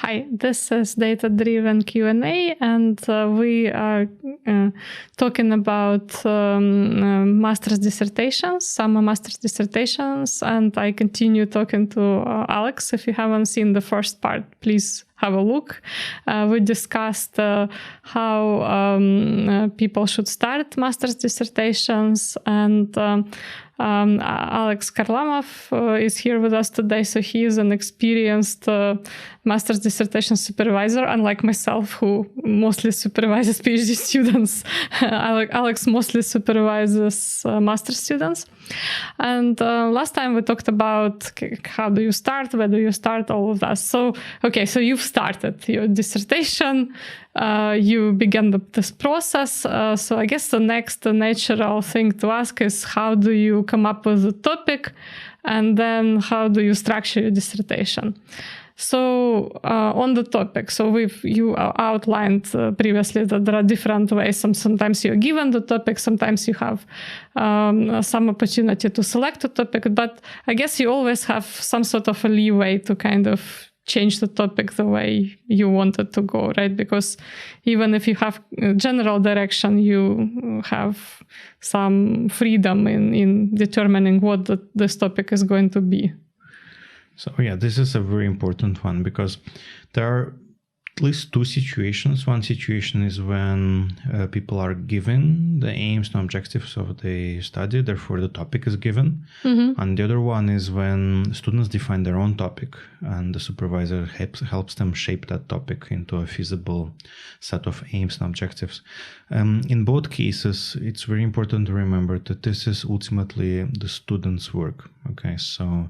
Hi, this is Data-Driven Q&A, and we are talking about master's dissertations, some master's dissertations, and I continue talking to Alex. If you haven't seen the first part, please have a look. We discussed how people should start master's dissertations, and Alex Kharlamov is here with us today. So he is an experienced master's dissertation supervisor, unlike myself, who mostly supervises PhD students. Alex mostly supervises master's students. And last time we talked about how do you start, where do you start, all of that. So, okay, so you've started your dissertation, you began this process. So I guess the next natural thing to ask is how do you come up with the topic, and then how do you structure your dissertation? So on the topic, so you outlined previously that there are different ways. Sometimes you're given the topic, sometimes you have some opportunity to select a topic, but I guess you always have some sort of a leeway to kind of change the topic the way you want it to go, right? Because even if you have general direction, you have some freedom in determining what this topic is going to be. So yeah, this is a very important one because there are at least two situations. One situation is when people are given the aims and objectives of the study, therefore the topic is given. Mm-hmm. And the other one is when students define their own topic and the supervisor helps them shape that topic into a feasible set of aims and objectives. In both cases, it's very important to remember that this is ultimately the student's work. Okay, so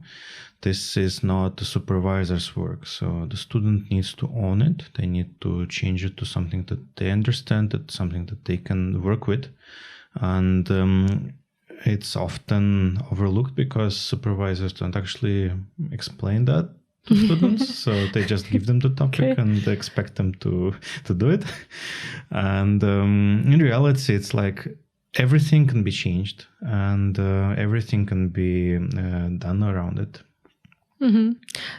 this is not the supervisor's work. So the student needs to own it. They need to change it to something that they understand, that something that they can work with. And it's often overlooked because supervisors don't actually explain that to students. So they just give them the topic and they expect them to do it. And in reality, it's like everything can be changed and everything can be done around it. Mm-hmm.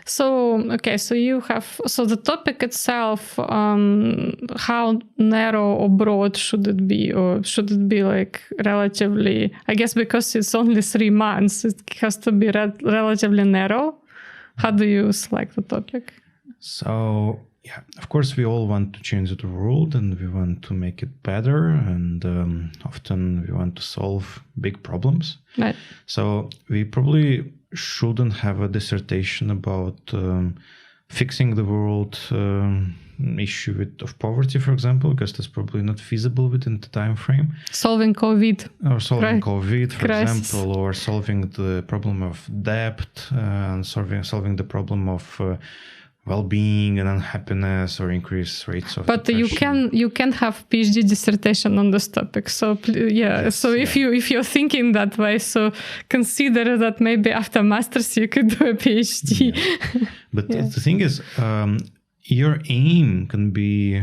So, okay, so you have, so the topic itself, how narrow or broad should it be? Or should it be like relatively, I guess because it's only 3 months, it has to be relatively narrow. How do you select the topic? So, yeah, of course, we all want to change the world and we want to make it better. And often we want to solve big problems. Right. So we probably shouldn't have a dissertation about fixing the world issue of poverty, for example, because that's probably not feasible within the time frame. Solving COVID. Or solving COVID, for example, or solving the problem of debt, and solving the problem of well-being and unhappiness or increased rates of depression. you can have PhD dissertation on this topic. So if you're thinking that way, so consider that maybe after masters you could do a PhD. Yeah. But the thing is, your aim can be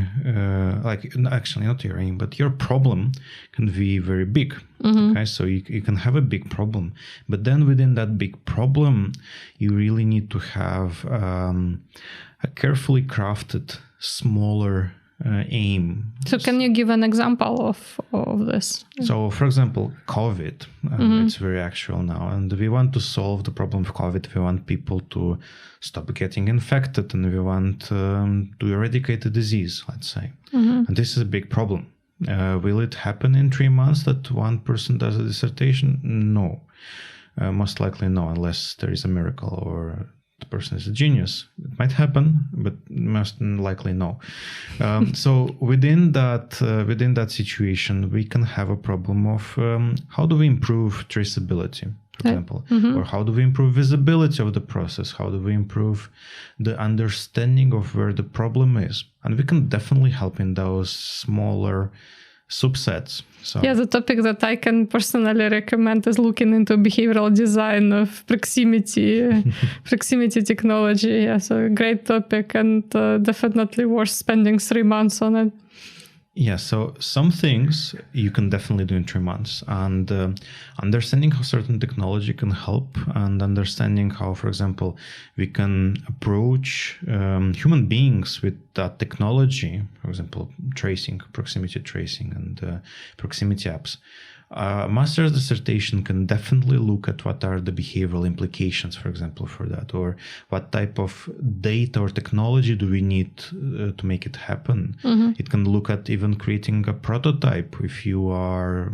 actually not your aim, but your problem can be very big. Mm-hmm. Okay, so you can have a big problem, but then within that big problem, you really need to have a carefully crafted, smaller aim. So can you give an example of this? So, for example, COVID, it's very actual now, and we want to solve the problem of COVID. We want people to stop getting infected, and we want to eradicate the disease, let's say. Mm-hmm. And this is a big problem. Will it happen in 3 months that one person does a dissertation? No. Most likely no, unless there is a miracle or the person is a genius. It might happen, but most likely no. So within that situation, we can have a problem of how do we improve traceability, for example, or how do we improve visibility of the process? How do we improve the understanding of where the problem is? And we can definitely help in those smaller subsets. So yeah, the topic that I can personally recommend is looking into behavioral design of proximity technology. Yeah, so a great topic and definitely worth spending 3 months on it. Yeah, so some things you can definitely do in 3 months, and understanding how certain technology can help, and understanding how, for example, we can approach human beings with that technology, for example, tracing, proximity tracing, and proximity apps. Master's dissertation can definitely look at what are the behavioral implications, for example, for that, or what type of data or technology do we need to make it happen. It can look at even creating a prototype if you are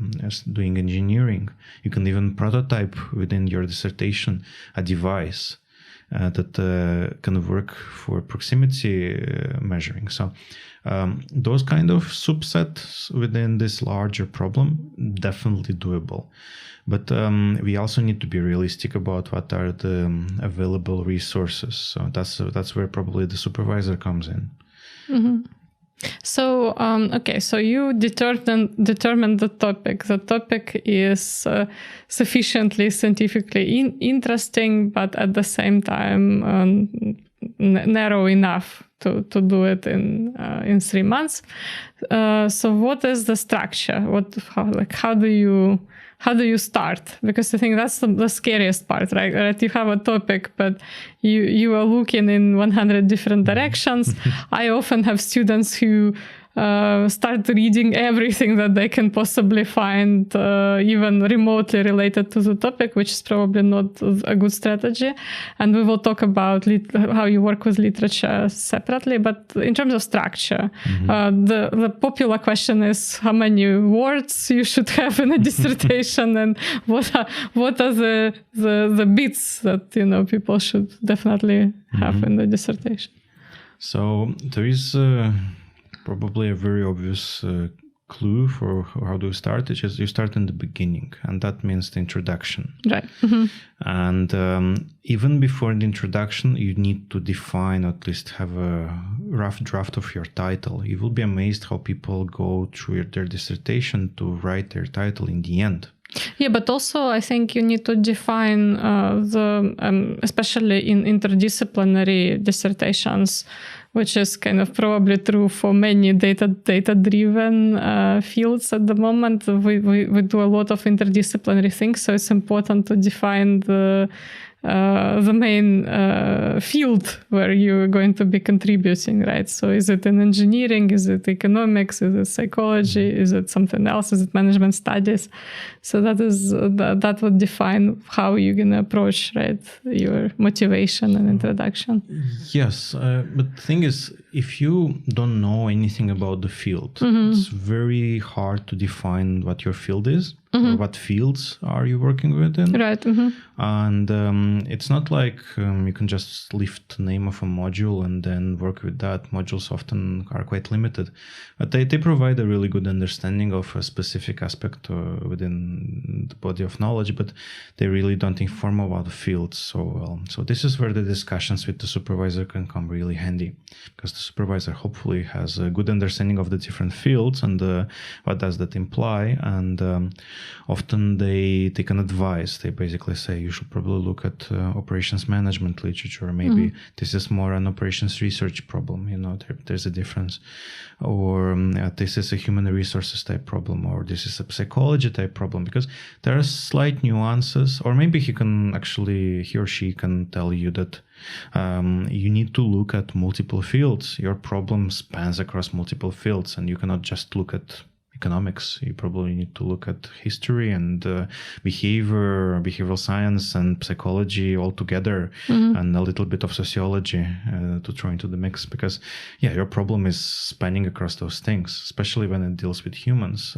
doing engineering. You can even prototype within your dissertation a device that can work for proximity measuring. So those kind of subsets within this larger problem, definitely doable. But we also need to be realistic about what are the available resources. So that's where probably the supervisor comes in. So, so you determined the topic. The topic is sufficiently scientifically interesting, but at the same time narrow enough to do it in 3 months. So, what is the structure? How do you start? Because I think that's the scariest part, right? You have a topic, but you are looking in 100 different directions. I often have students who start reading everything that they can possibly find, even remotely related to the topic, which is probably not a good strategy. And we will talk about how you work with literature separately. But in terms of structure, the popular question is how many words you should have in a dissertation, and what are the bits that people should definitely have in the dissertation. So there is probably a very obvious clue for how to start. It's just you start in the beginning, and that means the introduction. Right. And even before the introduction, you need to define, or at least have a rough draft of your title. You will be amazed how people go through their dissertation to write their title in the end. Yeah, but also I think you need to define especially in interdisciplinary dissertations, which is kind of probably true for many data-driven fields at the moment. We do a lot of interdisciplinary things, so it's important to define the main field where you're going to be contributing, right? So is it in engineering? Is it economics? Is it psychology? Is it something else? Is it management studies? So that would define how you're going to approach, right, your motivation and introduction. Yes, but the thing is, if you don't know anything about the field, it's very hard to define what your field is. Or what fields are you working with in? Right. And it's not like you can just lift the name of a module and then work with that. Modules often are quite limited, but they provide a really good understanding of a specific aspect within the body of knowledge, but they really don't inform about the fields so well. So this is where the discussions with the supervisor can come really handy, because the supervisor hopefully has a good understanding of the different fields and what does that imply. And often they can advise. They basically say you should probably look at operations management literature. Maybe this is more an operations research problem. There's a difference. Or this is a human resources type problem, or this is a psychology type problem, because there are slight nuances. Or maybe he or she can tell you that you need to look at multiple fields. Your problem spans across multiple fields, and you cannot just look at economics. You probably need to look at history and behavioral science and psychology all together, and a little bit of sociology to throw into the mix, because your problem is spanning across those things, especially when it deals with humans.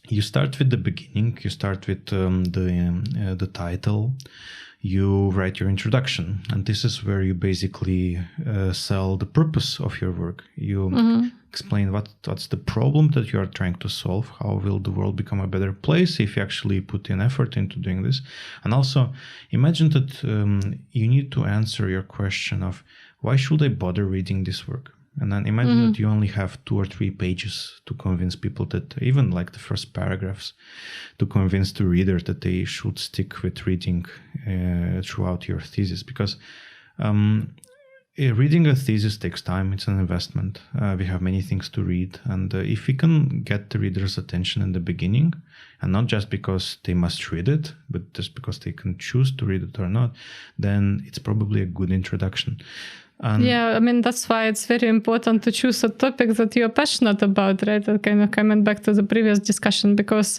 You start with the beginning. You start with the title. You write your introduction, and this is where you basically sell the purpose of your work. You explain what's the problem that you are trying to solve. How will the world become a better place if you actually put in effort into doing this? And also imagine that you need to answer your question of why should I bother reading this work? And then imagine that you only have 2 or 3 pages to convince people, that even like the first paragraphs, to convince the reader that they should stick with reading throughout your thesis. Because reading a thesis takes time. It's an investment. We have many things to read. And if we can get the reader's attention in the beginning, and not just because they must read it, but just because they can choose to read it or not, then it's probably a good introduction. Yeah, I mean, that's why it's very important to choose a topic that you're passionate about, right? Kind of coming back to the previous discussion, because,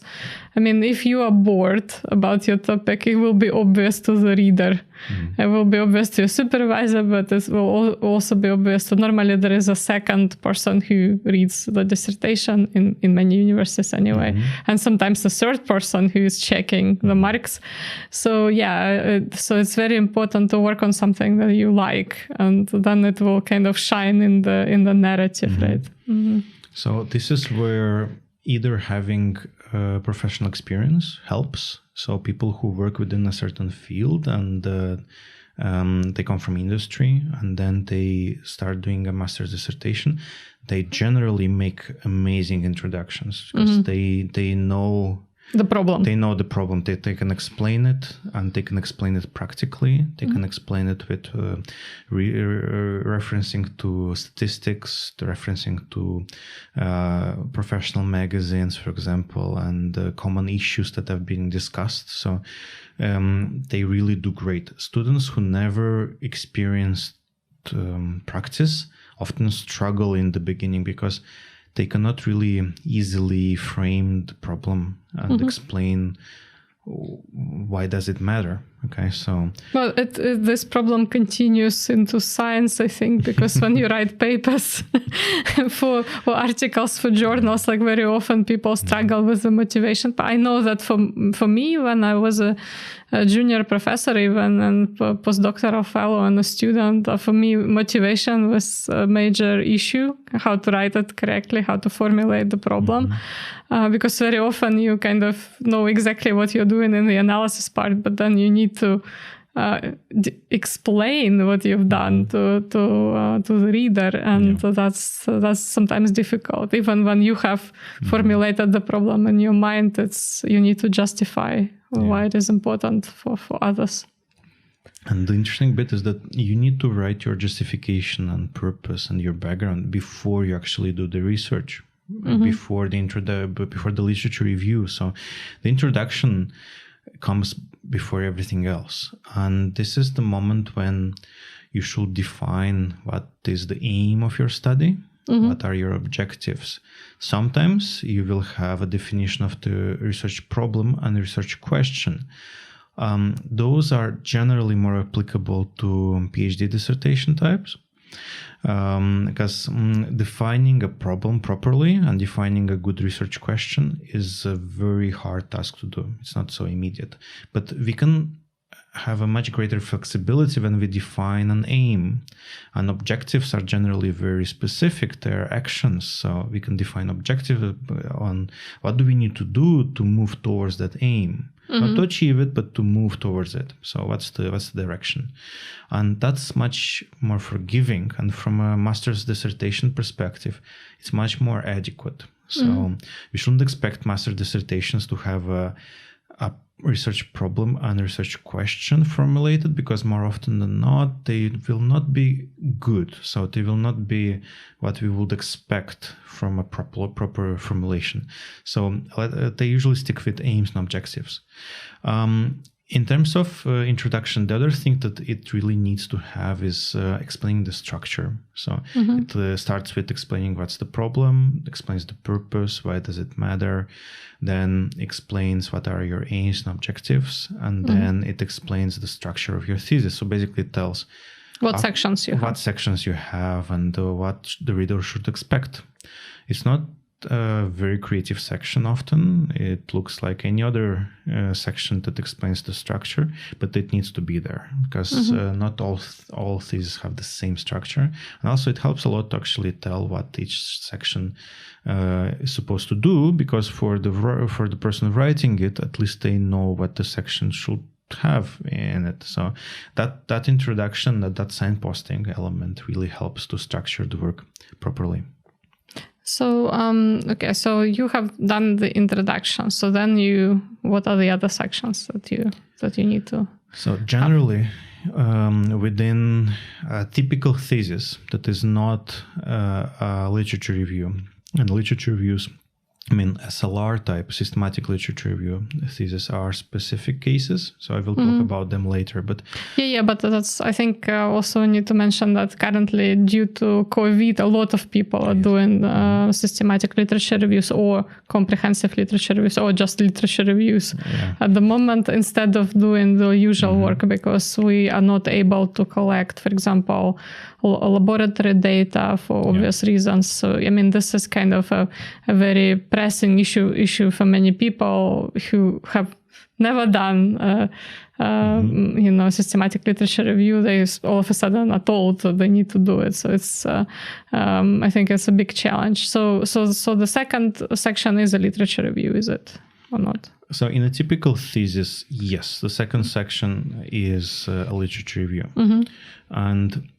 I mean, if you are bored about your topic, it will be obvious to the reader. It will be obvious to your supervisor, but it will also be obvious to, normally there is a second person who reads the dissertation in many universities anyway. And sometimes a third person who is checking the marks. So yeah, so it's very important to work on something that you like, and then it will kind of shine in the narrative, right? So this is where either having professional experience helps. So people who work within a certain field and they come from industry and then they start doing a master's dissertation, they generally make amazing introductions because they know the problem. They know the problem. They can explain it, and they can explain it practically. They can explain it with referencing to statistics, to referencing to professional magazines, for example, and common issues that have been discussed. So they really do great. Students who never experienced practice often struggle in the beginning because they cannot really easily frame the problem and explain why does it matter. Okay, so well, this problem continues into science, I think, because when you write papers for articles for journals, like very often people struggle with the motivation. But I know that for me, when I was a junior professor, even and postdoctoral fellow and a student, for me, motivation was a major issue. How to write it correctly, how to formulate the problem, because very often you kind of know exactly what you're doing in the analysis part, but then you need to explain what you've done to the reader, and that's sometimes difficult. Even when you have formulated the problem in your mind, you need to justify why it is important for others. And the interesting bit is that you need to write your justification and purpose and your background before you actually do the research, before the literature review. So the introduction comes before everything else. And this is the moment when you should define what is the aim of your study, what are your objectives. Sometimes you will have a definition of the research problem and research question. Those are generally more applicable to PhD dissertation types. Because defining a problem properly and defining a good research question is a very hard task to do. It's not so immediate. But we can have a much greater flexibility when we define an aim. And objectives are generally very specific. They're actions. So we can define objective on what do we need to do to move towards that aim. Not to achieve it, but to move towards it. So what's the direction? And that's much more forgiving. And from a master's dissertation perspective, it's much more adequate. So we shouldn't expect master dissertations to have a research problem and research question formulated, because more often than not, they will not be good. So they will not be what we would expect from a proper formulation. So they usually stick with aims and objectives. In terms of introduction, the other thing that it really needs to have is explaining the structure. So it starts with explaining what's the problem, explains the purpose, why does it matter, then explains what are your aims and objectives, and then it explains the structure of your thesis. So basically it tells what sections you have and what the reader should expect. It's not a very creative section often. It looks like any other section that explains the structure, but it needs to be there because not all theses have the same structure. And also it helps a lot to actually tell what each section is supposed to do, because for the person writing it, at least they know what the section should have in it. So that introduction, that signposting element really helps to structure the work properly. So, okay, so you have done the introduction. So then what are the other sections that you need to? So generally, within a typical thesis that is not a literature review. And literature reviews, I mean, SLR type, systematic literature review thesis, are specific cases. So I will talk about them later. But but that's, I think, also need to mention that currently, due to COVID, a lot of people are doing systematic literature reviews or comprehensive literature reviews or just literature reviews at the moment, instead of doing the usual work, because we are not able to collect, for example, laboratory data for obvious reasons. So, I mean, this is kind of a very pressing issue for many people who have never done systematic literature review. They all of a sudden are told that they need to do it. So it's I think it's a big challenge. So the second section is a literature review, is it or not? So in a typical thesis, yes, the second section is a literature review. And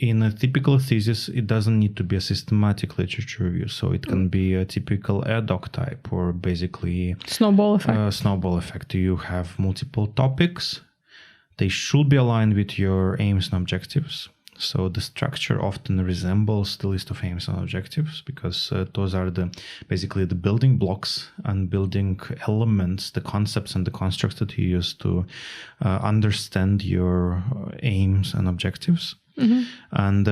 in a typical thesis, it doesn't need to be a systematic literature review. So it can be a typical ad hoc type, or basically snowball effect. Snowball effect. You have multiple topics. They should be aligned with your aims and objectives. So the structure often resembles the list of aims and objectives, because those are basically the building blocks and building elements, the concepts and the constructs that you use to understand your aims and objectives. And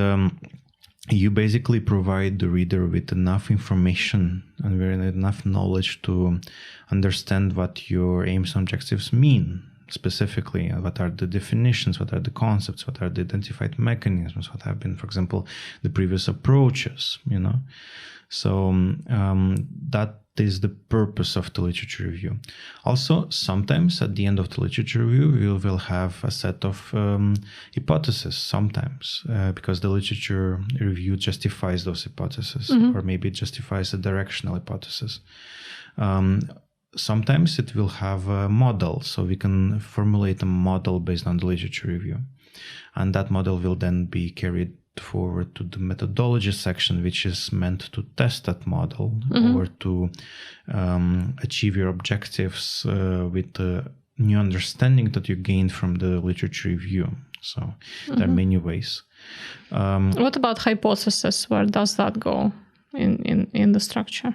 you basically provide the reader with enough information and enough knowledge to understand what your aims and objectives mean specifically. What are the definitions, what are the concepts, what are the identified mechanisms, what have been, for example, the previous approaches, So that is the purpose of the literature review. Also, sometimes at the end of the literature review, we will have a set of hypotheses, sometimes, because the literature review justifies those hypotheses, or maybe it justifies a directional hypothesis. Sometimes it will have a model, so we can formulate a model based on the literature review. And that model will then be carried forward to the methodology section, which is meant to test that model or to achieve your objectives with the new understanding that you gained from the literature review. So there are many ways. What about hypothesis? Where does that go in the structure?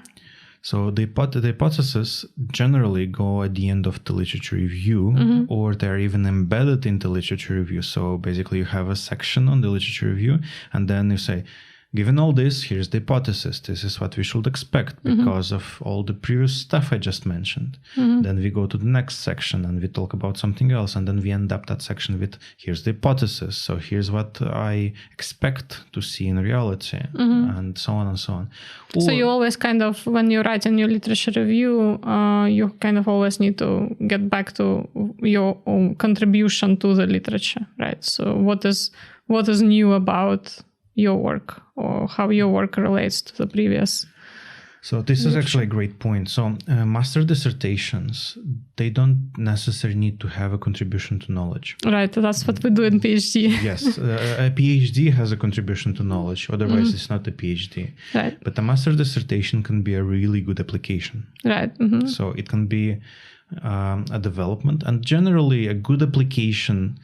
So the hypotheses generally go at the end of the literature review, or they're even embedded in the literature review. So basically you have a section on the literature review, and then you say, given all this, here's the hypothesis. This is what we should expect because of all the previous stuff I just mentioned. Then we go to the next section and we talk about something else. And then we end up that section with, here's the hypothesis. So here's what I expect to see in reality, and so on and so on. So you always kind of, when you write a new literature review, you kind of always need to get back to your own contribution to the literature, right? So what is new about your work, or how your work relates to the previous? So this is actually a great point. So master dissertations, they don't necessarily need to have a contribution to knowledge. Right, that's what we do in PhD. Yes, a PhD has a contribution to knowledge, otherwise it's not a PhD. Right. But a master dissertation can be a really good application. Right. So it can be a development, and generally a good application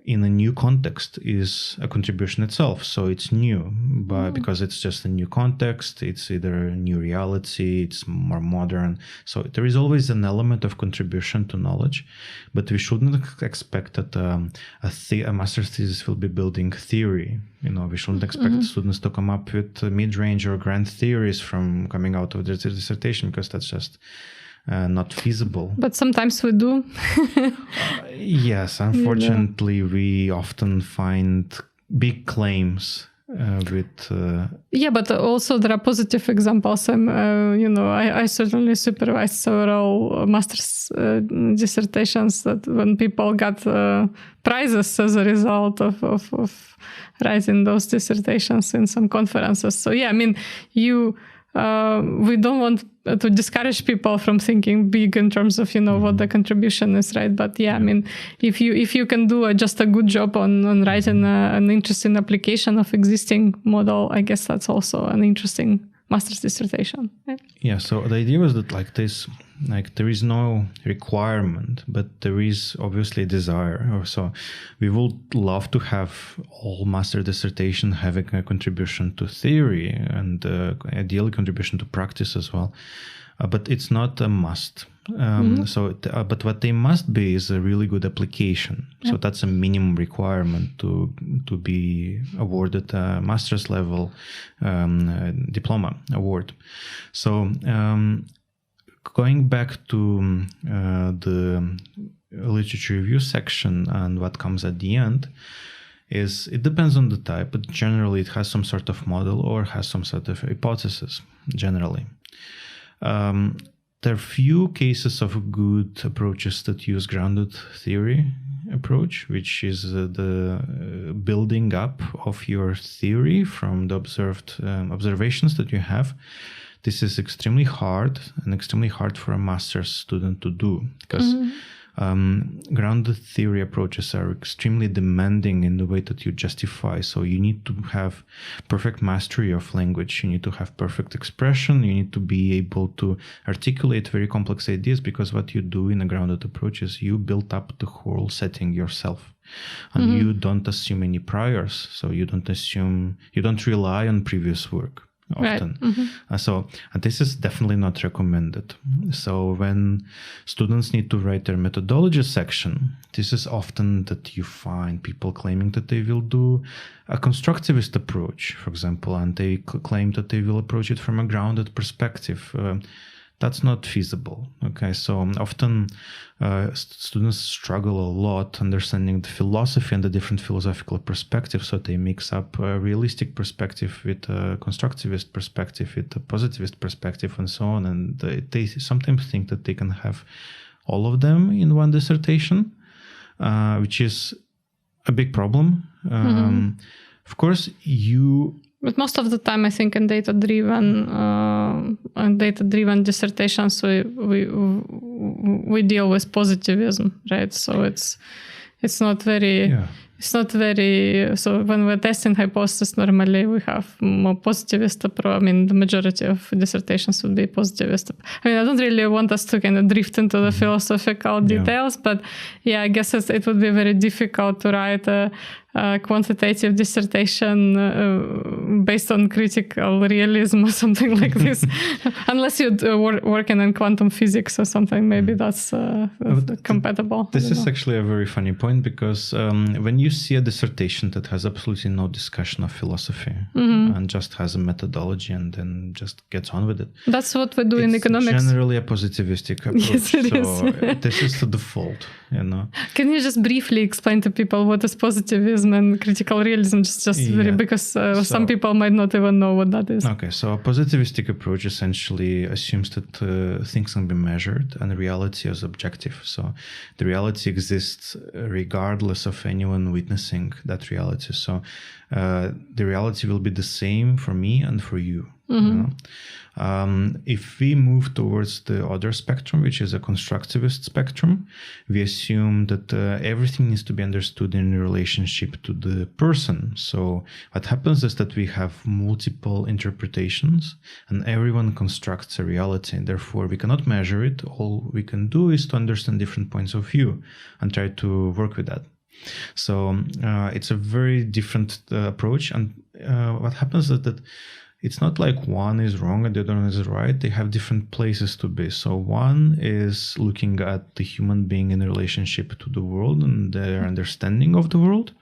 in a new context is a contribution itself. So it's new, but because it's just a new context, it's either a new reality, it's more modern. So there is always an element of contribution to knowledge, but we shouldn't expect that a master's thesis will be building theory. We shouldn't expect students to come up with mid-range or grand theories from coming out of their dissertation, because that's just not feasible. But sometimes we do. Yes, unfortunately, we often find big claims with... Yeah, but also there are positive examples. I certainly supervised several master's dissertations that when people got prizes as a result of writing those dissertations in some conferences. So yeah, I mean, we don't want to discourage people from thinking big in terms of what the contribution is, right? But yeah, I mean, if you can do just a good job on writing an interesting application of existing model, I guess that's also an interesting master's dissertation. Right? Yeah, so the idea was that there is no requirement, but there is obviously a desire. So we would love to have all master dissertation having a contribution to theory and ideally contribution to practice as well. But it's not a must. But what they must be is a really good application. So that's a minimum requirement to be awarded a master's level diploma award. So going back to the literature review section and what comes at the end, is it depends on the type, but generally it has some sort of model or has some sort of hypothesis generally. There are few cases of good approaches that use grounded theory approach, which is the building up of your theory from the observed observations that you have. This is extremely hard for a master's student to do because grounded theory approaches are extremely demanding in the way that you justify. So you need to have perfect mastery of language. You need to have perfect expression. You need to be able to articulate very complex ideas, because what you do in a grounded approach is you build up the whole setting yourself. And you don't assume any priors. So you don't rely on previous work often. Right. So this is definitely not recommended. So when students need to write their methodology section, this is often that you find people claiming that they will do a constructivist approach, for example, and they claim that they will approach it from a grounded perspective. That's not feasible. Okay, so often students struggle a lot understanding the philosophy and the different philosophical perspectives. So they mix up a realistic perspective with a constructivist perspective, with a positivist perspective, and so on. And they sometimes think that they can have all of them in one dissertation, which is a big problem. Of course, But most of the time, I think in data-driven dissertations, we deal with positivism, right? So it's not very. Yeah. It's not very. So when we're testing hypothesis, normally we have more positivist approach. I mean, the majority of dissertations would be positivist. I mean, I don't really want us to kind of drift into the philosophical details, but yeah, I guess it would be very difficult to write a quantitative dissertation based on critical realism or something like this, unless you're working in quantum physics or something. Maybe that's compatible. This is actually a very funny point, because when you see a dissertation that has absolutely no discussion of philosophy and just has a methodology and then just gets on with it, that's what we do in economics. It's generally a positivistic approach. Yes, it is. This is the default. Can you just briefly explain to people what is positivism and critical realism, because some people might not even know what that is? Okay, so a positivistic approach essentially assumes that things can be measured and reality is objective. So the reality exists regardless of anyone witnessing that reality. So the reality will be the same for me and for you. If we move towards the other spectrum, which is a constructivist spectrum, we assume that everything needs to be understood in relationship to the person. So what happens is that we have multiple interpretations and everyone constructs a reality, and therefore we cannot measure it. All we can do is to understand different points of view and try to work with that. So it's a very different approach. And what happens is that it's not like one is wrong and the other one is right. They have different places to be. So one is looking at the human being in relationship to the world and their understanding of the world.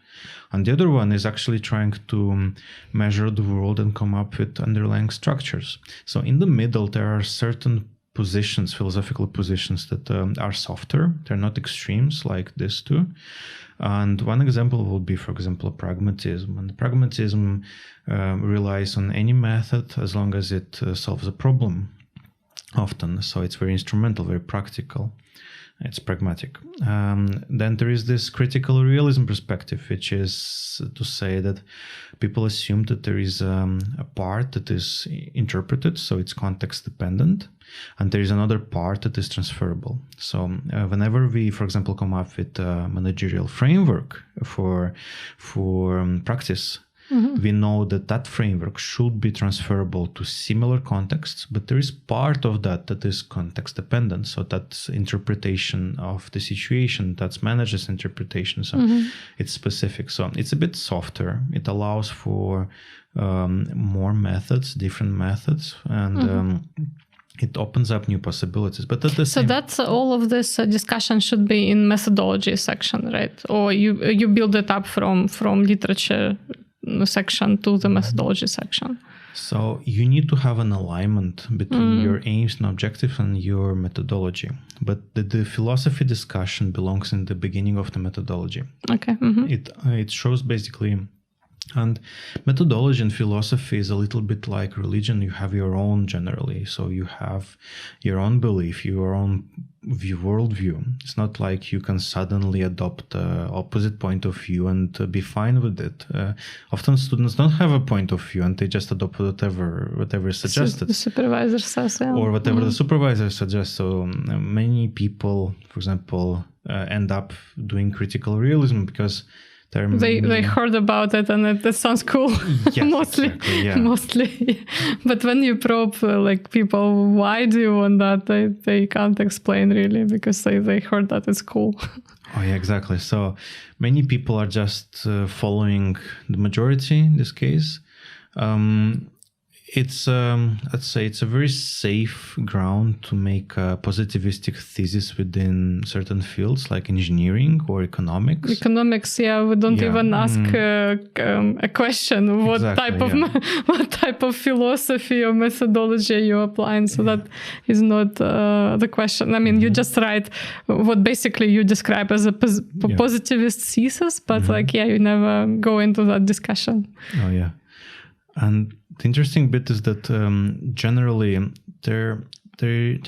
And the other one is actually trying to measure the world and come up with underlying structures. So in the middle, there are certain positions, philosophical positions that are softer. They're not extremes like this two. And one example will be, for example, pragmatism. And pragmatism relies on any method as long as it solves a problem often. So it's very instrumental, very practical. It's pragmatic. Then there is this critical realism perspective, which is to say that people assume that there is a part that is interpreted, so it's context dependent, and there is another part that is transferable. So whenever we, for example, come up with a managerial framework for practice, we know that framework should be transferable to similar contexts, but there is part of that is context dependent. So that's interpretation of the situation, that's manager's interpretation. So it's specific. So it's a bit softer. It allows for more methods, different methods, and it opens up new possibilities. But at the so same... that's all of this discussion should be in methodology section, right? Or you build it up from literature section to the methodology section. So you need to have an alignment between your aims and objectives and your methodology. But the philosophy discussion belongs in the beginning of the methodology. Okay. It shows basically... And methodology and philosophy is a little bit like religion. You have your own generally. So you have your own belief, your own worldview. It's not like you can suddenly adopt the opposite point of view and be fine with it. Often students don't have a point of view and they just adopt whatever is suggested. The supervisor says, yeah. Or whatever the supervisor suggests. So many people, for example, end up doing critical realism because they heard about it and it sounds cool. Yes, mostly, exactly, yeah. Mostly. But when you probe people, why do you want that? They can't explain really because they heard that it's cool. Oh yeah, exactly. So many people are just following the majority in this case. It's let's say it's a very safe ground to make a positivistic thesis within certain fields like engineering or economics. Economics, yeah, we don't even ask a question. What type of philosophy or methodology you're applying? So that is not the question. I mean, you just write what basically you describe as a positivist thesis, but you never go into that discussion. Oh yeah, and the interesting bit is that generally there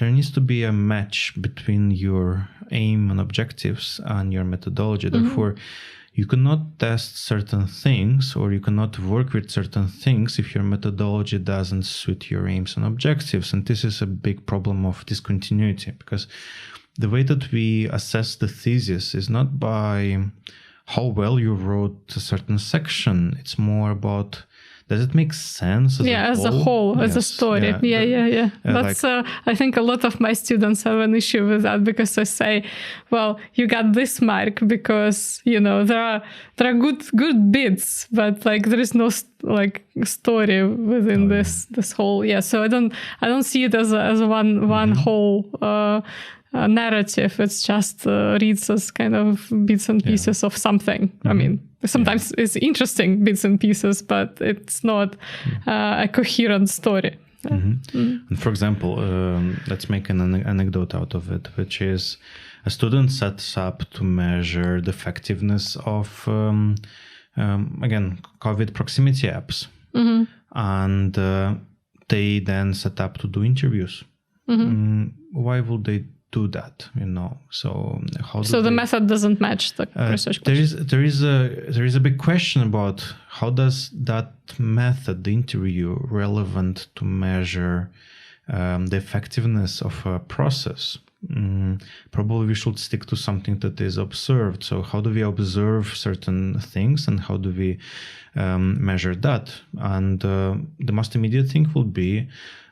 needs to be a match between your aim and objectives and your methodology. Therefore, you cannot test certain things or you cannot work with certain things if your methodology doesn't suit your aims and objectives. And this is a big problem of discontinuity, because the way that we assess the thesis is not by how well you wrote a certain section. It's more about, does it make sense as a whole, as a story? Yeah. That's I think a lot of my students have an issue with that, because they say, well, you got this mark because, there are good bits, but there is no story within this whole. Yeah. So I don't see it as one whole narrative. It's just reads as kind of bits and pieces of something. I mean, sometimes it's interesting bits and pieces, but it's not a coherent story. And for example, let's make an anecdote out of it, which is a student sets up to measure the effectiveness of, again, COVID proximity apps. And they then set up to do interviews. Why would they do that? So how do the method doesn't match the research question. There is a big question about how does that method, the interview, relevant to measure the effectiveness of a process. Probably we should stick to something that is observed. So how do we observe certain things and how do we measure that? And the most immediate thing will be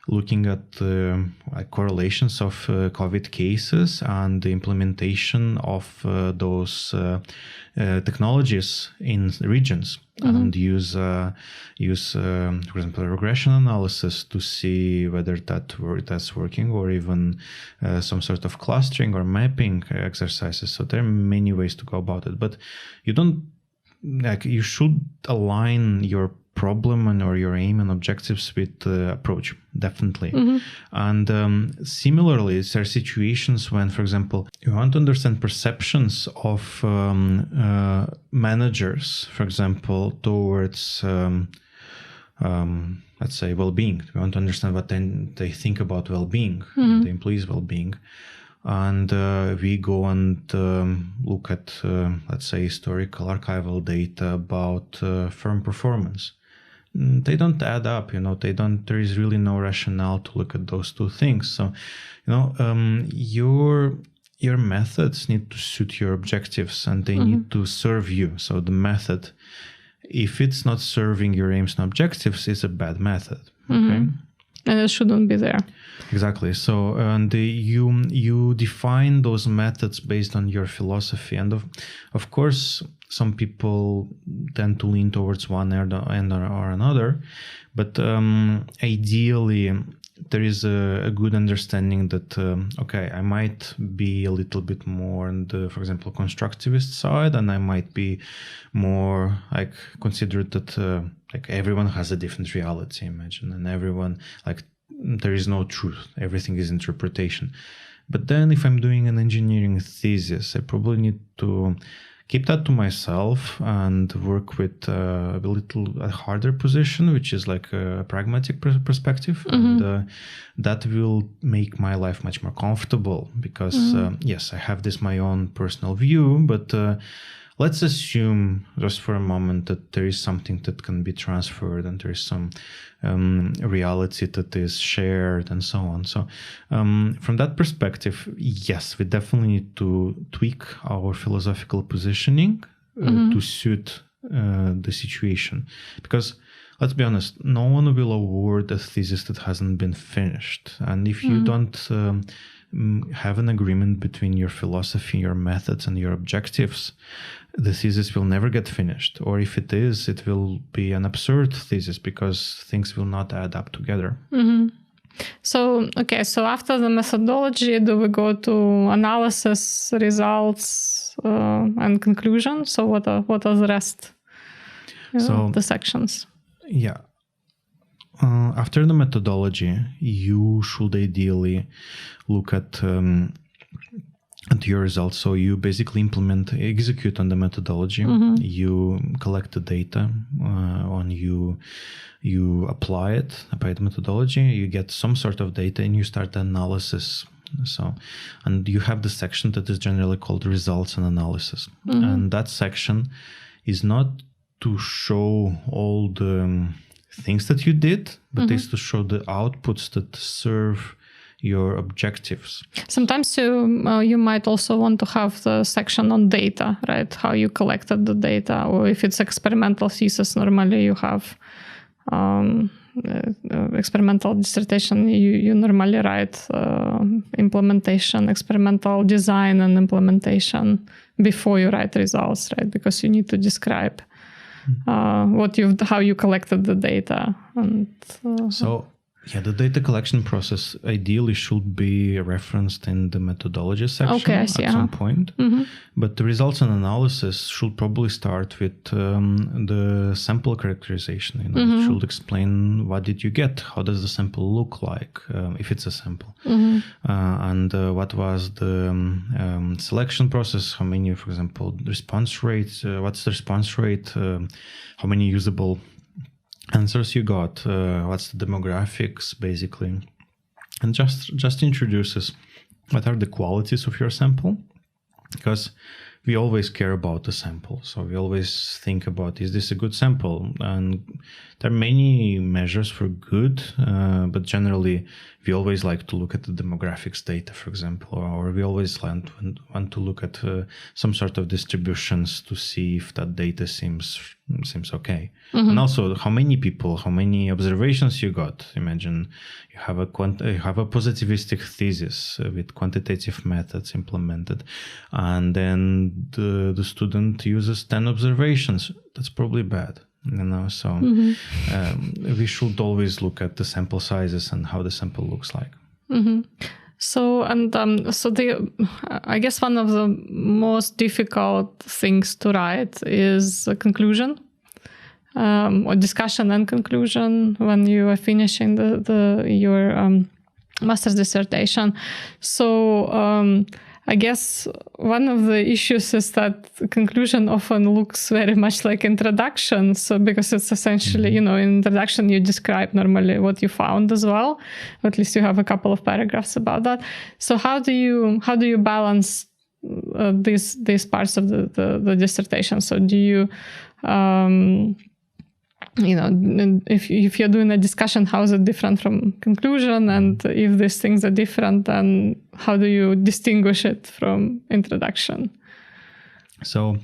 looking at correlations of COVID cases and the implementation of those technologies in regions, and use, for example, regression analysis to see whether that's working, or even some sort of clustering or mapping exercises. So there are many ways to go about it, but you should align your problem or your aim and objectives with the approach, definitely. And similarly, there are situations when, for example, you want to understand perceptions of managers, for example, towards let's say well-being. We want to understand what they think about well-being, the employees' well-being. And we go and look at, let's say, historical archival data about firm performance. They don't add up, there is really no rationale to look at those two things. So, your methods need to suit your objectives and they need to serve you. So the method if it's not serving your aims and objectives, it's a bad method. Okay. And it shouldn't be there. Exactly. So, and you define those methods based on your philosophy, and of course, some people tend to lean towards one end or another, but ideally, there is a good understanding that okay, I might be a little bit more on the, for example, constructivist side, and I might be more like consider that like everyone has a different reality, imagine, and everyone like there is no truth, everything is interpretation. But then if I'm doing an engineering thesis, I probably need to keep that to myself and work with a harder position, which is like a pragmatic perspective. And that will make my life much more comfortable because, yes, I have this my own personal view, but let's assume just for a moment that there is something that can be transferred and there is some reality that is shared and so on. So from that perspective, yes, we definitely need to tweak our philosophical positioning to suit the situation. Because let's be honest, no one will award a thesis that hasn't been finished. And if you don't have an agreement between your philosophy, your methods, and your objectives, the thesis will never get finished. Or if it is, it will be an absurd thesis because things will not add up together. So, okay, so after the methodology, do we go to analysis, results, and conclusion? So what are the rest of the sections? Yeah. After the methodology, you should ideally look at your results. So you basically execute on the methodology. You collect the data you apply the methodology. You get some sort of data, and you start the analysis. So, and you have the section that is generally called results and analysis, and that section is not to show all the things that you did, but is to show the outputs that serve your objectives. Sometimes you might also want to have the section on data, right? How you collected the data, or if it's experimental thesis, normally you have experimental dissertation. You normally write implementation, experimental design, and implementation before you write results, right? Because you need to describe how you collected the data. And the data collection process ideally should be referenced in the methodology section at some point. But the results and analysis should probably start with the sample characterization. It should explain what did you get, how does the sample look like, if it's a sample, and what was the selection process, how many, for example, response rates, what's the response rate, how many usable answers you got, what's the demographics basically, and just introduces what are the qualities of your sample, because we always care about the sample. So we always think about, is this a good sample? And there are many measures for good, but generally we always like to look at the demographics data, for example, or we always want to look at some sort of distributions to see if that data seems okay. And also how many people, how many observations you got. Imagine you have a positivistic thesis with quantitative methods implemented, and then the student uses 10 observations. That's probably bad. So we should always look at the sample sizes and how the sample looks like. So I guess one of the most difficult things to write is a conclusion, or discussion and conclusion when you are finishing your master's dissertation. So I guess one of the issues is that conclusion often looks very much like introduction. So because it's essentially, in introduction, you describe normally what you found as well. Or at least you have a couple of paragraphs about that. So how do you balance these parts of the dissertation? So do you, if you're doing a discussion, how is it different from conclusion? And if these things are different, then how do you distinguish it from introduction? So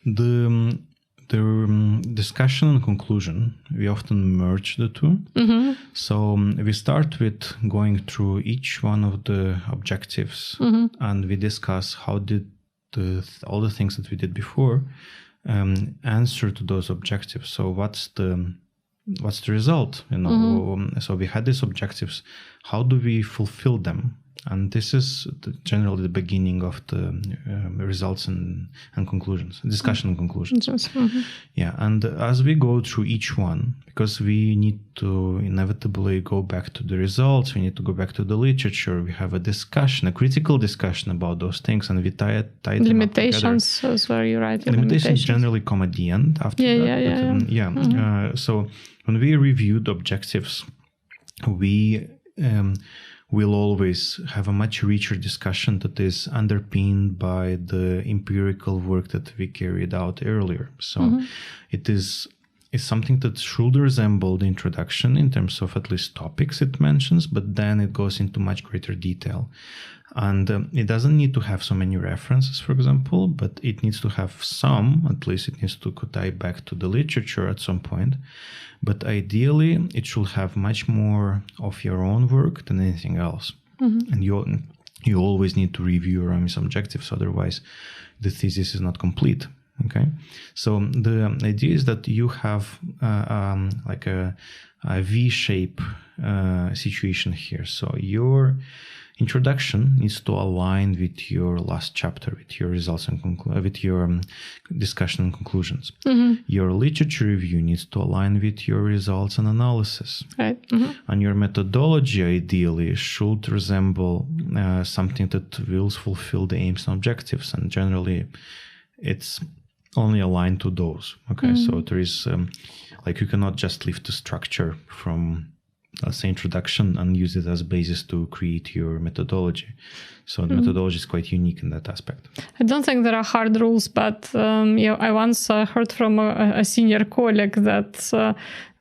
the the discussion and conclusion, we often merge the two. So we start with going through each one of the objectives, and we discuss how did all the things that we did before answer to those objectives. So what's the result? So we had these objectives. How do we fulfill them? And this is generally the beginning of the results and conclusions, discussion and conclusions. Yeah, and as we go through each one, because we need to inevitably go back to the results, we need to go back to the literature, we have a discussion, a critical discussion about those things, and we tie them limitations, is where you write your limitations generally come at the end after that. So when we review the objectives, we we'll always have a much richer discussion that is underpinned by the empirical work that we carried out earlier. So it's something that should resemble the introduction in terms of at least topics it mentions, but then it goes into much greater detail. And it doesn't need to have so many references, for example, but it needs to have some, at least it needs to tie back to the literature at some point. But ideally, it should have much more of your own work than anything else. And you always need to review your own objectives, otherwise the thesis is not complete. Okay, so the idea is that you have like a V-shape situation here. So your introduction needs to align with your last chapter, with your results and with your discussion and conclusions. Your literature review needs to align with your results and analysis. Right. And your methodology ideally should resemble something that will fulfill the aims and objectives. And generally, it's only aligned to those. Okay, so there is you cannot just lift the structure from, let's say, introduction and use it as a basis to create your methodology. So the methodology is quite unique in that aspect. I don't think there are hard rules, but I once heard from a senior colleague that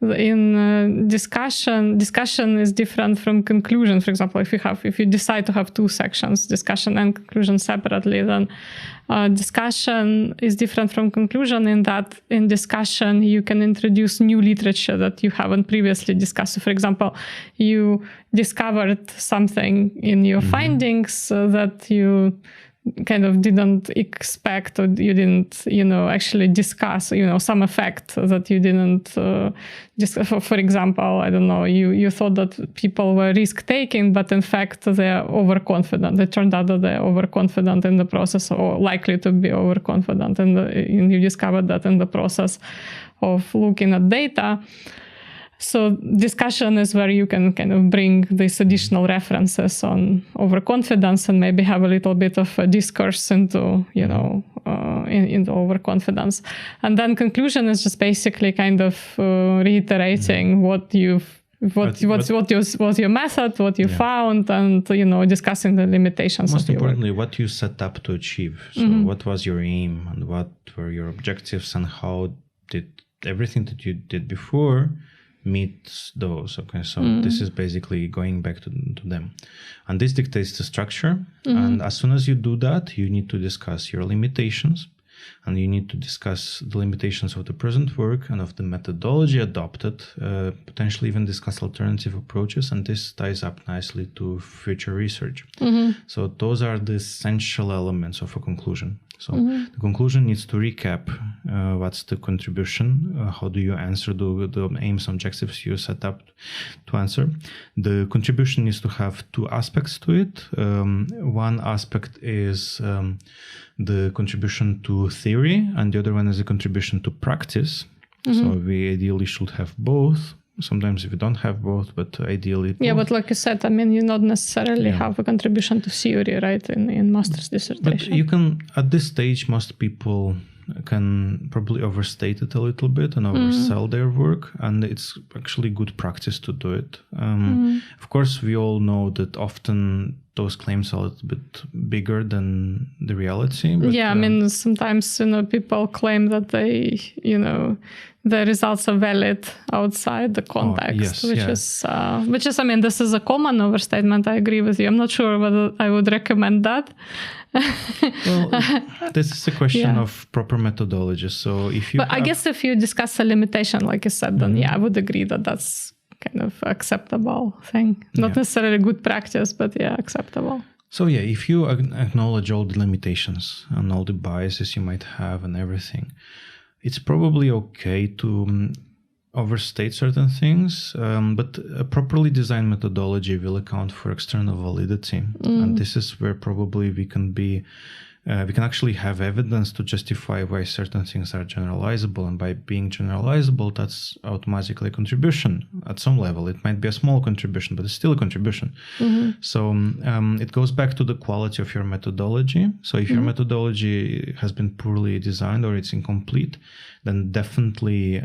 in discussion is different from conclusion. For example, if you decide to have two sections, discussion and conclusion separately, then discussion is different from conclusion in that in discussion you can introduce new literature that you haven't previously discussed. So for example, you discovered something in your findings that you kind of didn't expect, or you didn't, actually discuss, some effect that you didn't discuss. For example, I don't know, you thought that people were risk-taking, but in fact they're overconfident. It turned out that they're overconfident in the process, or likely to be overconfident, and you discovered that in the process of looking at data. So discussion is where you can kind of bring these additional references on overconfidence and maybe have a little bit of a discourse into, into overconfidence. And then conclusion is just basically kind of reiterating what your method, what you found, and discussing the limitations. Most importantly, what you set up to achieve. So what was your aim, and what were your objectives, and how did everything that you did before meet those. Okay, so this is basically going back to them, and this dictates the structure. And as soon as you do that, you need to discuss your limitations, and you need to discuss the limitations of the present work and of the methodology adopted, potentially even discuss alternative approaches, and this ties up nicely to future research. So those are the essential elements of a conclusion. So the conclusion needs to recap what's the contribution, how do you answer the aims and objectives you set up to answer. The contribution needs to have two aspects to it. One aspect is the contribution to theory, and the other one is a contribution to practice. So we ideally should have both. Sometimes we don't have both, but ideally both. Yeah, but like you said, you not necessarily have a contribution to theory, right, in master's dissertation. But you can, at this stage, most people can probably overstate it a little bit and oversell their work, and it's actually good practice to do it. Of course, we all know that often those claims are a little bit bigger than the reality. But, I mean, sometimes, people claim that the results are valid outside the context, which is, I mean, this is a common overstatement. I agree with you. I'm not sure whether I would recommend that. Well, this is a question of proper methodology. So I guess if you discuss a limitation, like you said, then I would agree that that's kind of acceptable thing. Not necessarily good practice, but acceptable. So if you acknowledge all the limitations and all the biases you might have and everything, it's probably okay to overstate certain things, but a properly designed methodology will account for external validity. And this is where probably we can actually have evidence to justify why certain things are generalizable. And by being generalizable, that's automatically a contribution at some level. It might be a small contribution, but it's still a contribution. So it goes back to the quality of your methodology. So if your methodology has been poorly designed or it's incomplete, then definitely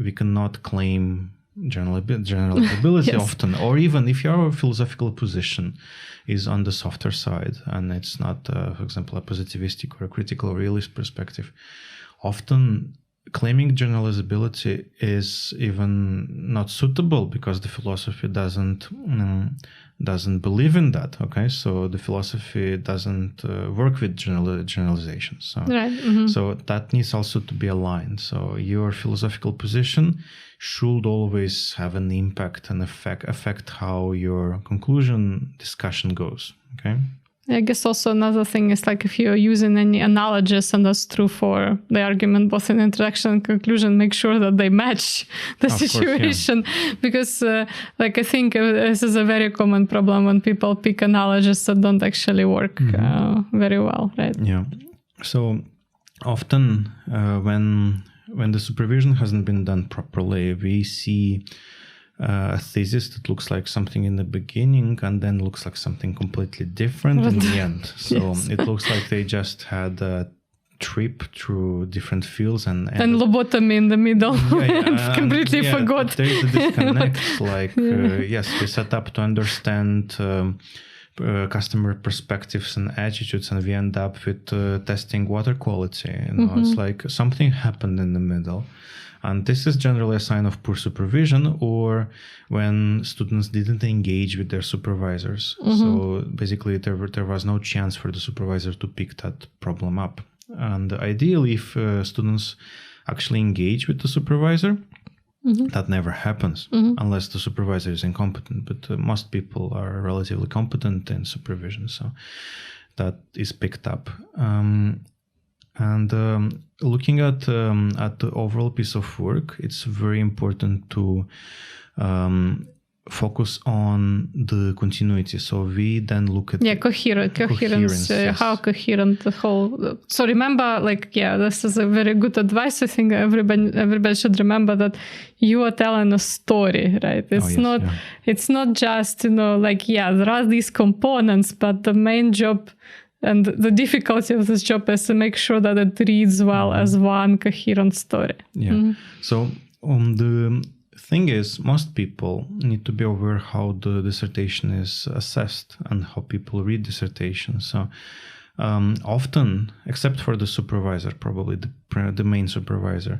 we cannot claim generalizability often, or even if your philosophical position is on the softer side and it's not, for example, a positivistic or a critical or realist perspective, often claiming generalizability is even not suitable because the philosophy doesn't believe in that. Okay, so the philosophy doesn't work with generalizations. So, so that needs also to be aligned. So your philosophical position should always have an impact and affect how your conclusion discussion goes. Okay. I guess also another thing is like if you're using any analogies, and that's true for the argument both in introduction and conclusion, make sure that they match the situation. Because I think this is a very common problem when people pick analogies that don't actually work very well, right? Yeah. So often when the supervision hasn't been done properly, we see a thesis that looks like something in the beginning and then looks like something completely different in the end. So it looks like they just had a trip through different fields and lobotomy in the middle and completely forgot. There is a disconnect. We set up to understand customer perspectives and attitudes, and we end up with testing water quality. It's like something happened in the middle. And this is generally a sign of poor supervision, or when students didn't engage with their supervisors. So basically there was no chance for the supervisor to pick that problem up. And ideally, if students actually engage with the supervisor, that never happens unless the supervisor is incompetent. But most people are relatively competent in supervision, so that is picked up. And looking at the overall piece of work, it's very important to focus on the continuity. So we then look at coherence, how coherent the whole. So remember, this is a very good advice. I think everybody should remember that you are telling a story, right? It's not just there are these components, but the main job and the difficulty of this job is to make sure that it reads well as one coherent story. So the thing is, most people need to be aware how the dissertation is assessed and how people read dissertations. So often, except for the supervisor, probably the main supervisor,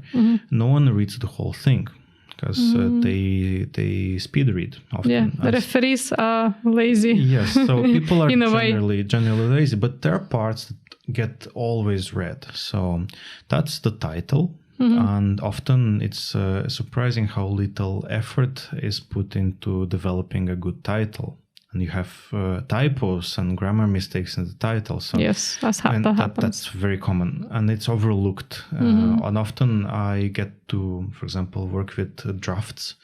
no one reads the whole thing because they speed read often. The referees are lazy. Yes, so people are generally lazy, but there are parts that get always read. So that's the title. And often it's surprising how little effort is put into developing a good title. And you have typos and grammar mistakes in the title. So yes, that happens. That's very common, and it's overlooked. And often I get to, for example, work with drafts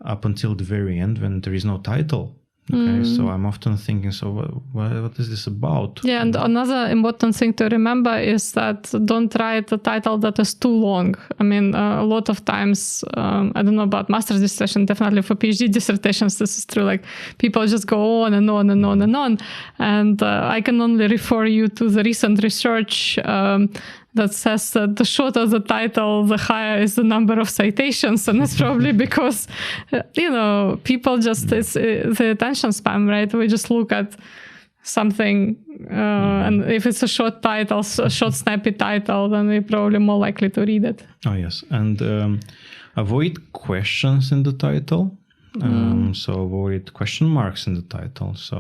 up until the very end when there is no title. Okay, so I'm often thinking, so what is this about? Yeah, and another important thing to remember is that don't write a title that is too long. I mean, a lot of times, I don't know about master's dissertation, definitely for PhD dissertations, this is true. People just go on and on and on and on. And I can only refer you to the recent research that says that the shorter the title, the higher is the number of citations, and it's probably because people just it's the attention span, right? We just look at something, and if it's a short title, a short snappy title, then we're probably more likely to read it. Oh yes, and avoid questions in the title. So avoid question marks in the title. So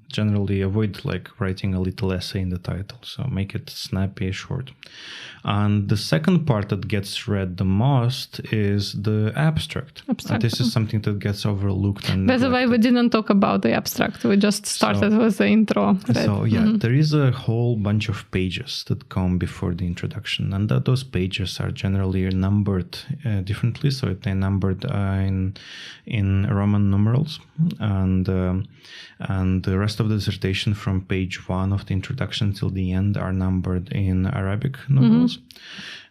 generally avoid like writing a little essay in the title. So make it snappy, short. And the second part that gets read the most is the abstract. And this is something that gets overlooked. And by the way, we didn't talk about the abstract. We just started with the intro. Right? So yeah, there is a whole bunch of pages that come before the introduction, and those pages are generally numbered differently. So they're numbered in Roman numerals, and the rest of the dissertation from page 1 of the introduction till the end are numbered in Arabic numerals.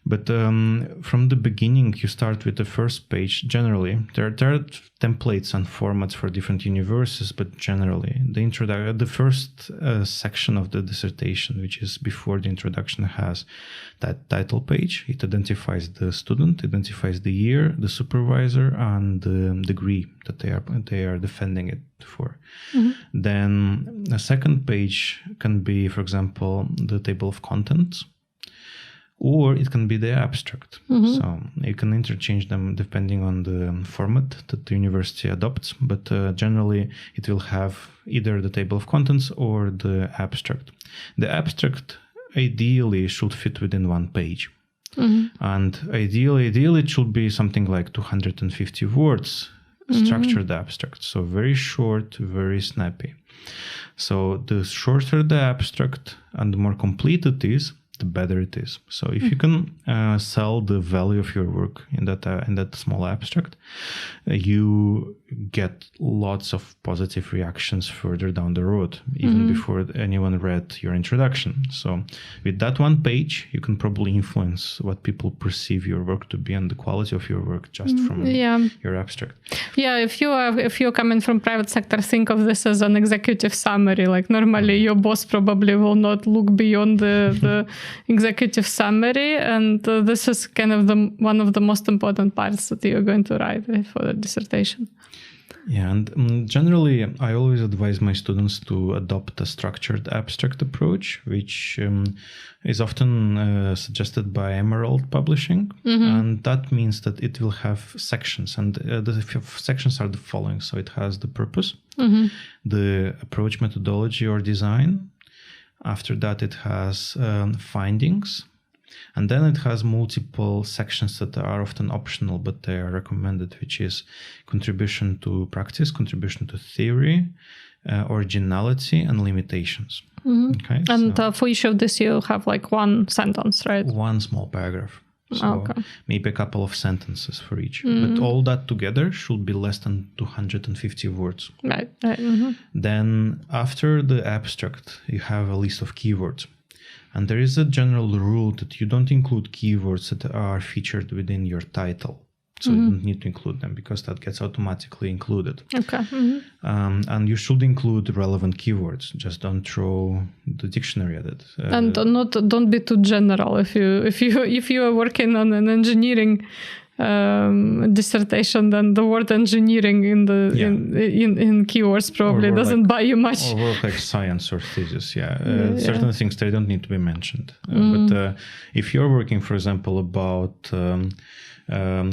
But from the beginning, you start with the first page. Generally, there are templates and formats for different universes, but generally, the first section of the dissertation, which is before the introduction, has that title page. It identifies the student, identifies the year, the supervisor, and the degree that they are defending it for. Then a second page can be, for example, the table of contents. Or it can be the abstract. So you can interchange them depending on the format that the university adopts. But generally, it will have either the table of contents or the abstract. The abstract ideally should fit within one page. And ideally, it should be something like 250 words structured abstract. So very short, very snappy. So the shorter the abstract and the more complete it is, the better it is. So if you can sell the value of your work in that small abstract, you get lots of positive reactions further down the road, even before anyone read your introduction. So with that one page, you can probably influence what people perceive your work to be and the quality of your work just from your abstract. Yeah, if you're coming from private sector, think of this as an executive summary. Like normally your boss probably will not look beyond the executive summary, and this is kind of one of the most important parts that you're going to write for the dissertation. Yeah, and generally, I always advise my students to adopt a structured abstract approach, which is often suggested by Emerald Publishing. And that means that it will have sections, and the sections are the following. So it has the purpose, the approach methodology or design. After that, it has findings. And then it has multiple sections that are often optional, but they are recommended, which is contribution to practice, contribution to theory, originality, and limitations. Okay, and for each of this, you have like one sentence, right? One small paragraph. So maybe a couple of sentences for each. But all that together should be less than 250 words. Right. Then after the abstract, you have a list of keywords. And there is a general rule that you don't include keywords that are featured within your title. So you don't need to include them because that gets automatically included. Okay. And you should include relevant keywords. Just don't throw the dictionary at it. And don't be too general. If you are working on an engineering dissertation, then the word engineering in keywords probably doesn't buy you much. Or work like science or thesis, certain things they don't need to be mentioned. But if you're working, for example, about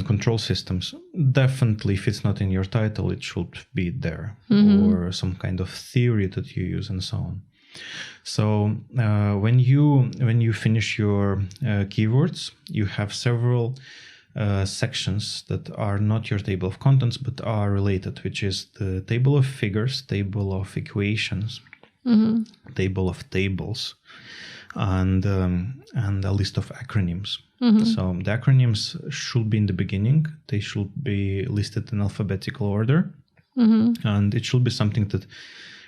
control systems, definitely if it's not in your title, it should be there, or some kind of theory that you use and so on. So when you finish your keywords, you have several sections that are not your table of contents but are related, which is the table of figures, table of equations, table of tables, and a list of acronyms. So the acronyms should be in the beginning. They should be listed in alphabetical order, and it should be something that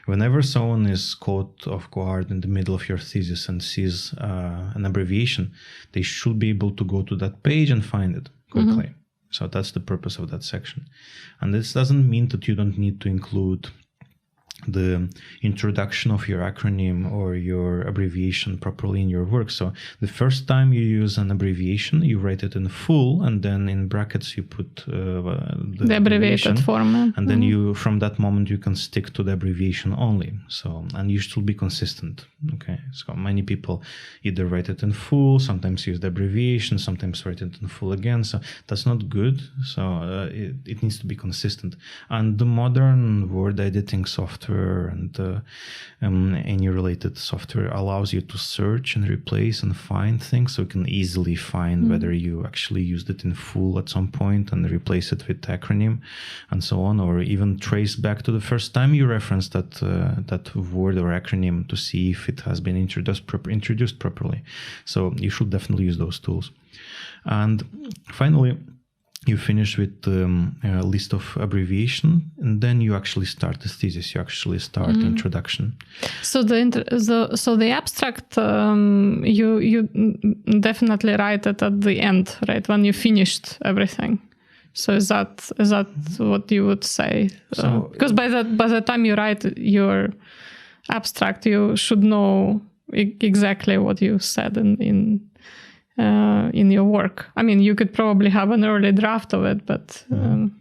whenever someone is caught off guard in the middle of your thesis and sees an abbreviation, they should be able to go to that page and find it quickly. So that's the purpose of that section. And this doesn't mean that you don't need to include the introduction of your acronym or your abbreviation properly in your work. So the first time you use an abbreviation, you write it in full, and then in brackets you put the abbreviated form. And then you, from that moment, you can stick to the abbreviation only. So, and you should be consistent. Okay. So many people either write it in full, sometimes use the abbreviation, sometimes write it in full again. So that's not good. So it needs to be consistent. And the modern word editing software and any related software allows you to search and replace and find things, so you can easily find whether you actually used it in full at some point and replace it with acronym and so on, or even trace back to the first time you referenced that word or acronym to see if it has been introduced properly. So you should definitely use those tools. And finally, you finish with a list of abbreviation, and then you actually start the thesis. You actually start the introduction. So the abstract, you definitely write it at the end, right? When you finished everything. So is that what you would say? Because by the time you write your abstract, you should know exactly what you said in your work. I mean, you could probably have an early draft of it, but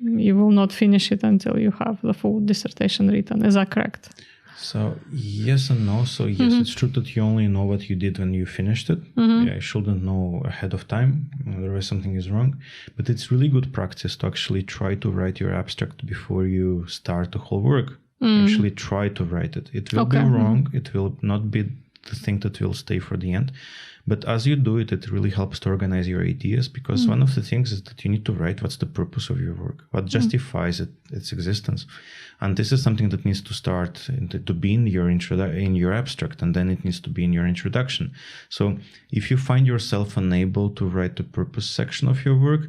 you will not finish it until you have the full dissertation written. Is that correct? So yes and no. So yes, it's true that you only know what you did when you finished it. Yeah, you shouldn't know ahead of time, otherwise something is wrong. But it's really good practice to actually try to write your abstract before you start the whole work. Actually try to write it. It will be wrong. It will not be the thing that will stay for the end. But as you do it, it really helps to organize your ideas, because one of the things is that you need to write what's the purpose of your work, what justifies its existence. And this is something that needs to start to be in your abstract, and then it needs to be in your introduction. So if you find yourself unable to write the purpose section of your work,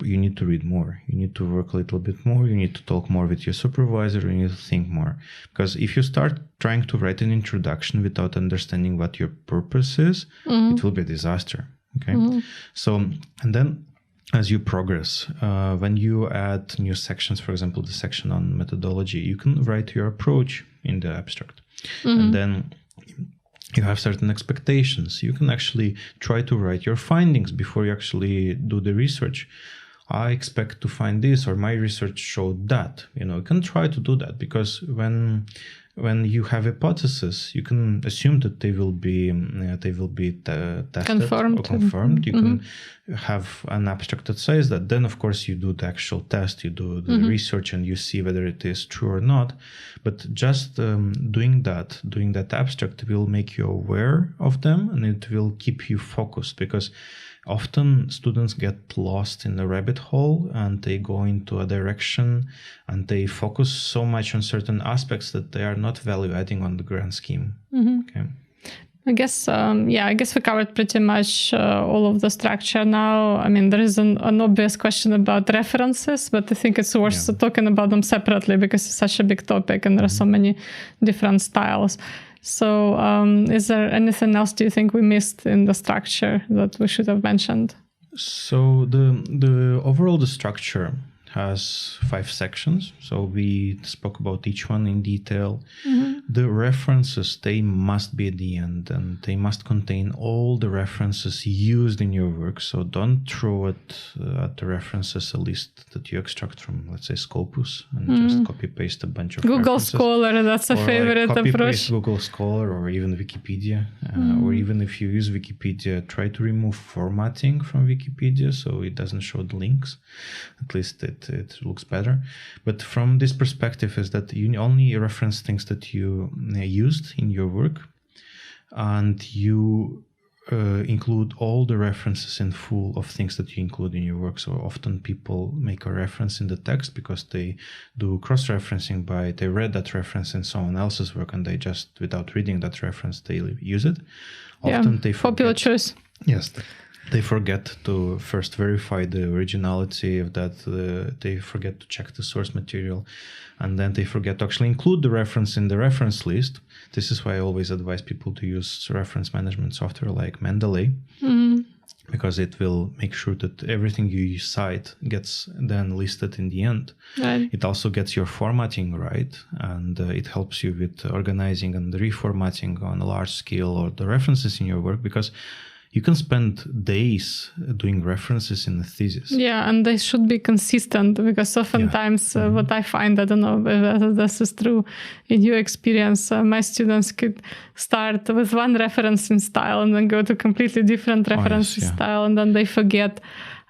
you need to read more. You need to work a little bit more. You need to talk more with your supervisor. You need to think more. Because if you start trying to write an introduction without understanding what your purpose is, it will be a disaster. Okay. So, and then as you progress, when you add new sections, for example, the section on methodology, you can write your approach in the abstract. And then you have certain expectations. You can actually try to write your findings before you actually do the research. I expect to find this, or my research showed that. You can try to do that, because when you have hypotheses, you can assume that they will be tested confirmed. Or confirmed. You can have an abstract that says that. Then, of course, you do the actual test, you do the research, and you see whether it is true or not. But just doing that abstract will make you aware of them, and it will keep you focused, because often students get lost in the rabbit hole and they go into a direction and they focus so much on certain aspects that they are not value adding on the grand scheme. Okay. I guess we covered pretty much all of the structure now. I mean, there is an obvious question about references, but I think it's worth talking about them separately, because it's such a big topic and there are so many different styles. So is there anything else do you think we missed in the structure that we should have mentioned? So the structure has 5 sections. So we spoke about each one in detail. The references, they must be at the end, and they must contain all the references used in your work. So don't throw at the references a list that you extract from, let's say, Scopus, and just copy paste a bunch of Google references. Scholar, that's a favorite copy approach. Paste Google Scholar, or even Wikipedia, or even if you use Wikipedia, try to remove formatting from Wikipedia so it doesn't show the links. At least it looks better. But from this perspective is that you only reference things that you used in your work, and you include all the references in full of things that you include in your work. So often people make a reference in the text because they do cross-referencing they read that reference in someone else's work, and they just, without reading that reference, they use it. Often they forget. Popular choice. Yes. They forget to first verify the originality of that. They forget to check the source material, and then they forget to actually include the reference in the reference list. This is why I always advise people to use reference management software like Mendeley. because it will make sure that everything you cite gets then listed in the end. Right. It also gets your formatting right, and it helps you with organizing and reformatting on a large scale or the references in your work, because you can spend days doing references in a thesis. Yeah, and they should be consistent, because oftentimes what I find, I don't know if this is true in your experience, my students could start with one reference in style and then go to completely different reference style, and then they forget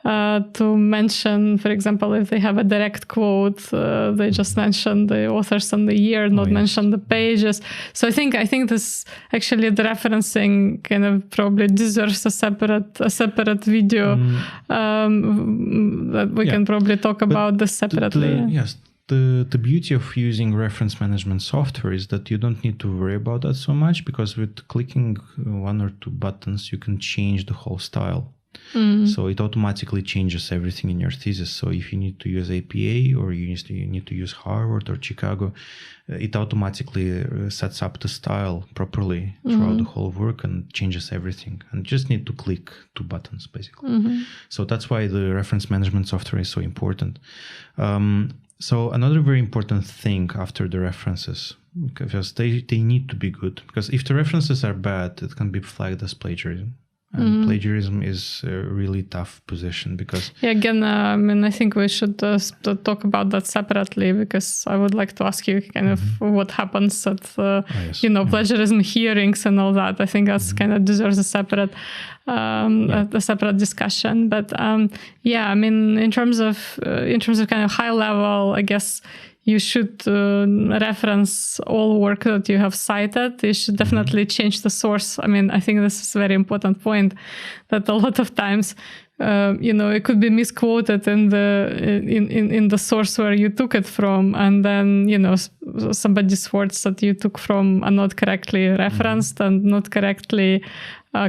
to mention, for example, if they have a direct quote, they just mention the authors and the year, not mention the pages. So I think this actually, the referencing kind of probably deserves a separate video that we can probably talk about this separately. Yes. The beauty of using reference management software is that you don't need to worry about that so much, because with clicking one or two buttons, you can change the whole style. So it automatically changes everything in your thesis. So if you need to use APA, or you need to use Harvard or Chicago, it automatically sets up the style properly throughout the whole work and changes everything. And you just need to click two buttons, basically. So that's why the reference management software is so important. So another very important thing after the references, because they need to be good. Because if the references are bad, it can be flagged as plagiarism. And plagiarism is a really tough position, because... Yeah, again, I think we should talk about that separately, because I would like to ask you kind of what happens at, plagiarism hearings and all that. I think that's kind of deserves a separate discussion. But in terms of kind of high level, I guess you should reference all work that you have cited. You should definitely change the source. I think this is a very important point, that a lot of times, it could be misquoted in the source where you took it from, and then, somebody's words that you took from are not correctly referenced and not correctly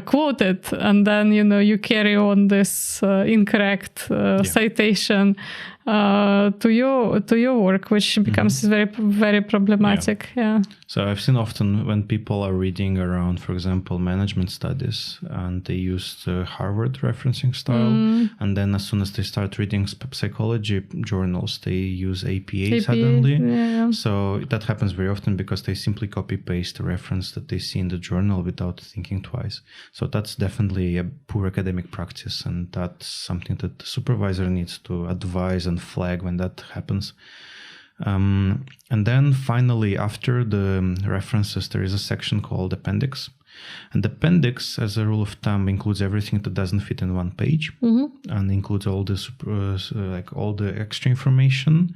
quoted, and then you carry on this incorrect citation to your work, which becomes very, very problematic. So I've seen often when people are reading around, for example, management studies, and they use the Harvard referencing style, and then as soon as they start reading psychology journals, they use APA suddenly. So that happens very often, because they simply copy paste the reference that they see in the journal without thinking twice. So that's definitely a poor academic practice, and that's something that the supervisor needs to advise and flag when that happens. And then finally, after the references, there is a section called Appendix. And the appendix, as a rule of thumb, includes everything that doesn't fit in one page, and includes all the all the extra information.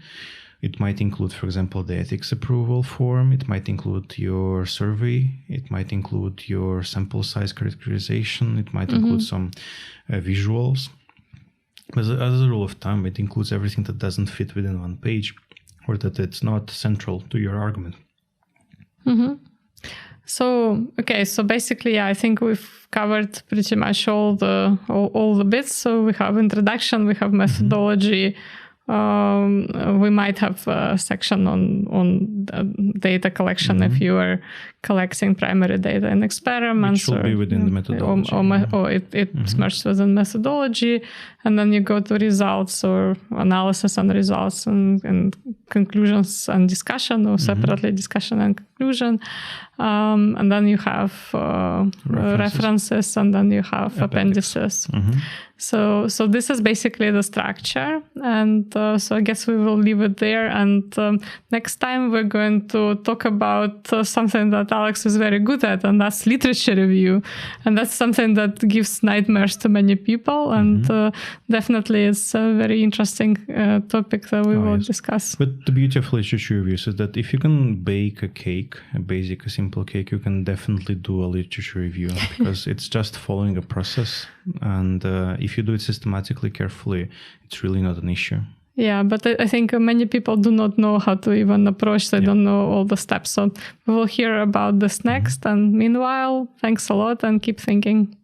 It might include, for example, the ethics approval form. It might include your survey. It might include your sample size characterization. It might include some visuals. As a rule of thumb, it includes everything that doesn't fit within one page, or that it's not central to your argument. So basically, I think we've covered pretty much all the bits. So we have introduction, we have methodology. We might have a section on data collection if you are collecting primary data in experiments. It should be within the methodology. Or it's merged within methodology. And then you go to results, or analysis and results, and conclusions and discussion, or separately discussion and conclusion. And then you have references, and then you have appendices. So this is basically the structure. And so I guess we will leave it there. And next time we're going to talk about something that Alex is very good at, and that's literature review. And that's something that gives nightmares to many people. And definitely it's a very interesting topic that we will discuss. But the beauty of literature reviews is that if you can bake a cake, a simple cake, you can definitely do a literature review, because it's just following a process. And if you do it systematically, carefully, it's really not an issue. Yeah, but I think many people do not know how to even approach. They don't know all the steps. So we will hear about this next. And meanwhile, thanks a lot, and keep thinking.